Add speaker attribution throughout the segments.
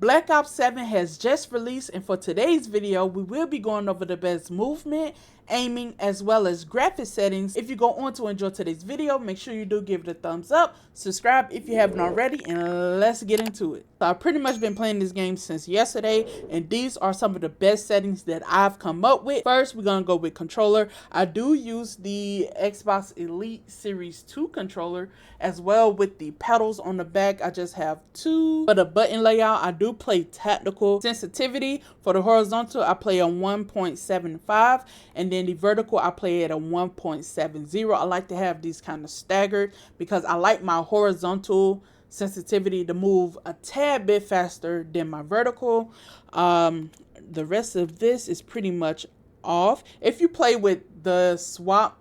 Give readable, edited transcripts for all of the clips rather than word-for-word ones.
Speaker 1: Black Ops 7 has just released, and for today's video, we will be going over the best movement, aiming, as well as graphic settings. If you go on to enjoy today's video, make sure you do give it a thumbs up, subscribe if you haven't already, and let's get into it. So I've pretty much been playing this game since yesterday, and these are some of the best settings that I've come up with. First, we're going to go with controller. I do use the Xbox Elite Series 2 controller, as well with the pedals on the back. I just have two. For the button layout, I do play tactical. Sensitivity for the horizontal, I play on 1.75, and then the vertical, I play at a 1.70. I like to have these kind of staggered because I like my horizontal sensitivity to move a tad bit faster than my vertical. The rest of this is pretty much off. If you play with the swap,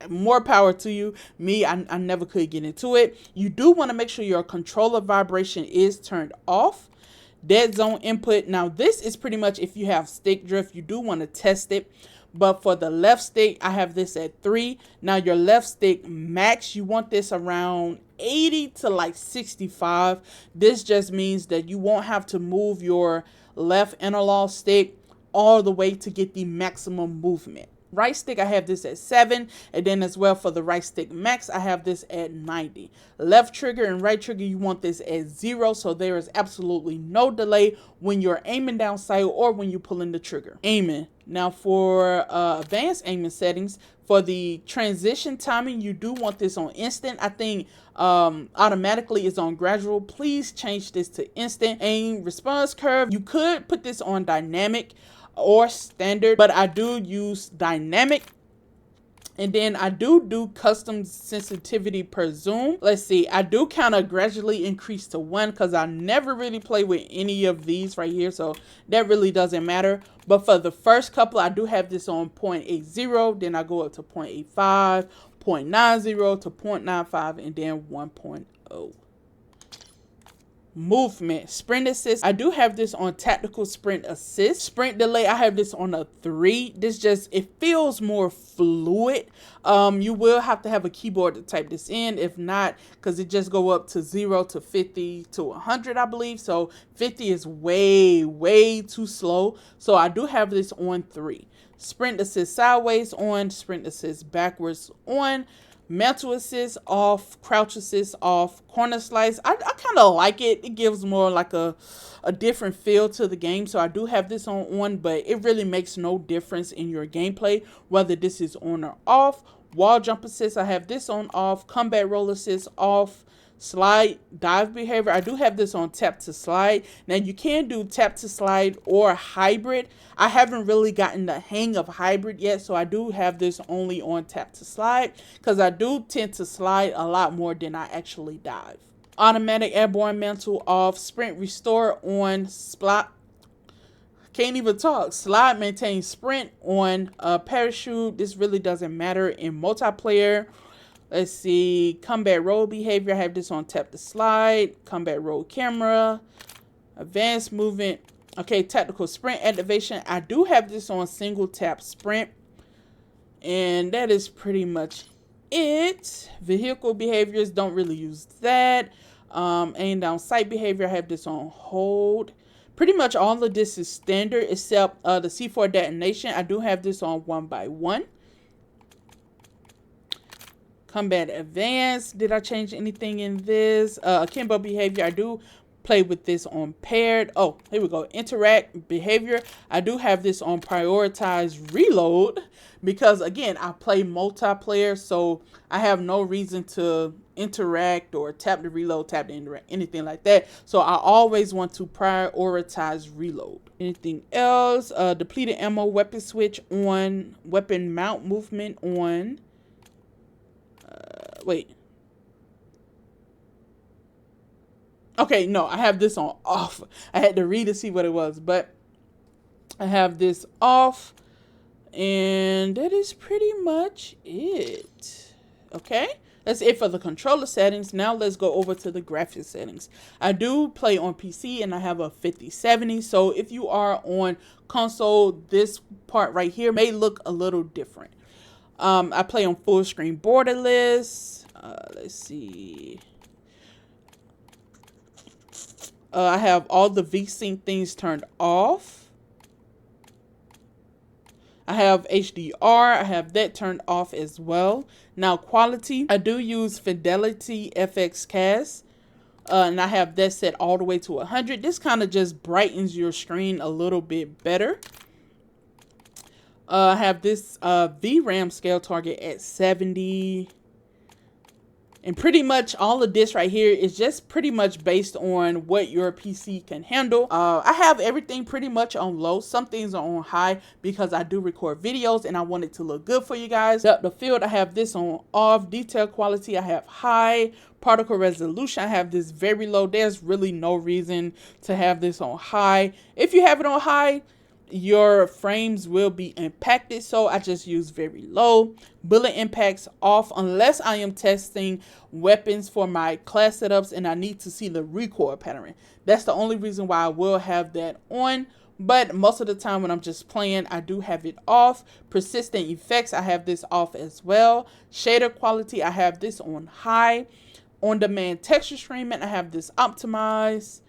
Speaker 1: more power to you. Me, I never could get into it. You do want to make sure your controller vibration is turned off. Dead zone input. Now this is pretty much if you have stick drift, you do want to test it. But for the left stick, I have this at 3. Now your left stick max, you want this around 80 to like 65. This just means that you won't have to move your left analog stick all the way to get the maximum movement. Right stick, I have this at 7, and then as well for the right stick max, I have this at 90. Left trigger and right trigger, you want this at 0, so there is absolutely no delay when you're aiming down sight or when you're pulling the trigger. Aiming. Now for advanced aiming settings, for the transition timing, you do want this on instant. I think automatically is on gradual. Please change this to instant. Aim response curve, you could put this on dynamic or standard, but I do use dynamic. And then I do custom sensitivity per zoom. Let's see, I do kind of gradually increase to 1 because I never really play with any of these right here, so that really doesn't matter. But for the first couple, I do have this on 0.80, then I go up to 0.85, 0.90 to 0.95, and then 1.0. Movement, sprint assist, I do have this on tactical sprint assist. Sprint delay, I have this on a 3. This just, it feels more fluid. You will have to have a keyboard to type this in. If not, because it just go up to 0 to 50 to 100, I believe. So 50 is way too slow. So I do have this on 3. Sprint assist sideways on, sprint assist backwards on. Mantle assist off, crouch assist off, corner slice. I kind of like it. It gives more like a different feel to the game. So I do have this on, but it really makes no difference in your gameplay, whether this is on or off. Wall jump assist, I have this on off. Combat roll assist off. Slide dive behavior, I do have this on tap to slide. Now you can do tap to slide or hybrid. I haven't really gotten the hang of hybrid yet, so I do have this only on tap to slide because I do tend to slide a lot more than I actually dive. Automatic airborne mantle off, sprint restore on, splat. Can't even talk. Slide maintain sprint on. Parachute, this really doesn't matter in multiplayer. Let's see, combat roll behavior, I have this on tap to slide. Combat roll camera, advanced movement. Okay, tactical sprint activation, I do have this on single tap sprint. And that is pretty much it. Vehicle behaviors, don't really use that. Aim down sight behavior, I have this on hold. Pretty much all of this is standard except the C4 detonation. I do have this on 1x1. Combat advanced, did I change anything in this? Akimbo behavior, I do play with this on paired. Oh, here we go. Interact behavior, I do have this on prioritize reload because again, I play multiplayer, so I have no reason to interact or tap to reload, tap to interact, anything like that. So I always want to prioritize reload. Anything else? Depleted ammo weapon switch on, weapon mount movement on. Wait. Okay, no, I have this on off. I had to read to see what it was, but I have this off. And that is pretty much it. Okay, that's it for the controller settings. Now let's go over to the graphics settings. I do play on PC and I have a 5070. So if you are on console, this part right here may look a little different. I play on full screen borderless. Let's see. I have all the VSync things turned off. I have HDR, I have that turned off as well. Now quality, I do use Fidelity FX Cast. And I have that set all the way to 100. This kind of just brightens your screen a little bit better. I have this VRAM scale target at 70. And pretty much all of this right here is just pretty much based on what your PC can handle. I have everything pretty much on low. Some things are on high because I do record videos and I want it to look good for you guys. Depth of field, I have this on off. Detail quality, I have high. Particle resolution, I have this very low. There's really no reason to have this on high. If you have it on high, your frames will be impacted, so I just use very low. Bullet impacts off unless I am testing weapons for my class setups and I need to see the recoil pattern. That's the only reason why I will have that on, but most of the time when I'm just playing, I do have it off. Persistent effects, I have this off as well. Shader quality, I have this on high. On demand texture streaming, I have this optimized.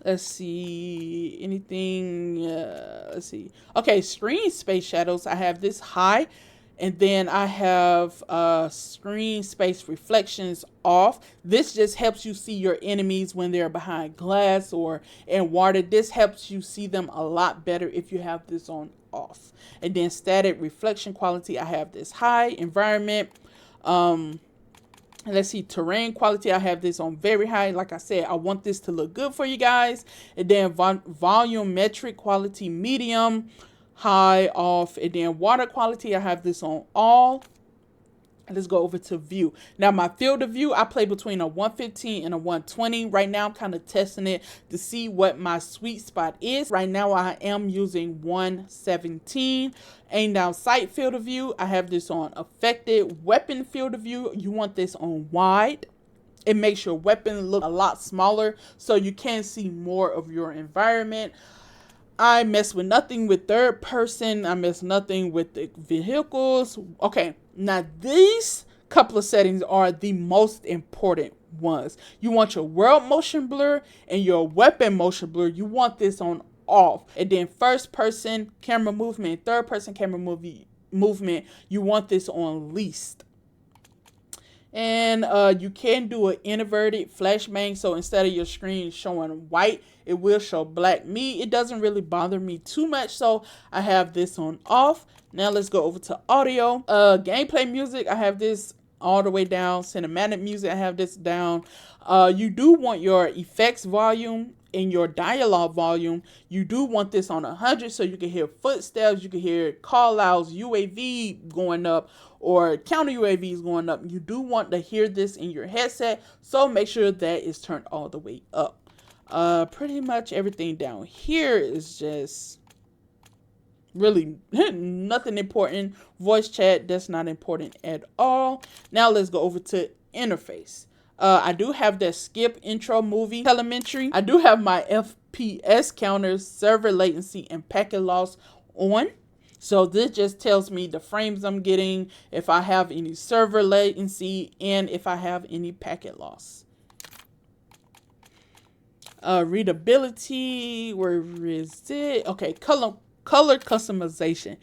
Speaker 1: Let's see, anything, let's see. Okay, screen space shadows, I have this high. And then I have screen space reflections off. This just helps you see your enemies when they're behind glass or in water. This helps you see them a lot better if you have this on off. And then static reflection quality, I have this high. Environment, let's see, terrain quality, I have this on very high. Like I said, I want this to look good for you guys. And then volumetric quality, medium, high, off. And then water quality, I have this on all. Let's go over to view. Now my field of view, I play between a 115 and a 120. Right now I'm kind of testing it to see what my sweet spot is. Right now I am using 117. Aim down sight field of view, I have this on affected. Weapon field of view, you want this on wide. It makes your weapon look a lot smaller so you can see more of your environment. I mess with nothing with third person. I mess nothing with the vehicles. Okay, now these couple of settings are the most important ones. You want your world motion blur and your weapon motion blur. You want this on off. And then first person camera movement, third person camera movement, you want this on least. And you can do an inverted flashbang, so instead of your screen showing white, it will show black. It doesn't really bother me too much, so I have this on off. Now let's go over to audio. Gameplay music, I have this all the way down. Cinematic music, I have this down. You do want your effects volume and your dialogue volume. You do want this on 100 so you can hear footsteps, you can hear call outs, UAV going up, or counter UAVs going up. You do want to hear this in your headset, so make sure that is turned all the way up. Pretty much everything down here is just really nothing important. Voice chat, that's not important at all. Now let's go over to interface. I do have that skip intro movie telemetry. I do have my FPS counters, server latency, and packet loss on. So this just tells me the frames I'm getting, if I have any server latency, and if I have any packet loss. Readability, where is it? Okay, color customization.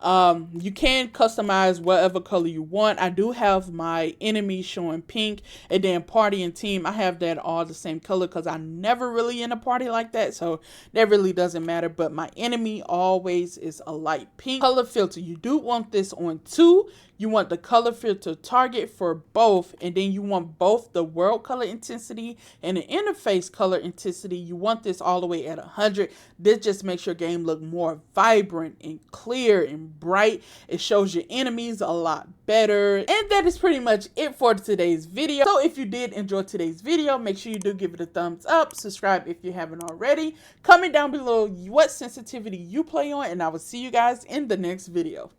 Speaker 1: You can customize whatever color you want. I do have my enemy showing pink, and then party and team, I have that all the same color because I never really in a party like that, so that really doesn't matter. But my enemy always is a light pink. Color filter, you do want this on 2. You want the color filter target for both, and then you want both the world color intensity and the interface color intensity. You want this all the way at 100. This just makes your game look more vibrant and clear and bright. It shows your enemies a lot better. And that is pretty much it for today's video. So if you did enjoy today's video, make sure you do give it a thumbs up. Subscribe if you haven't already. Comment down below what sensitivity you play on, and I will see you guys in the next video.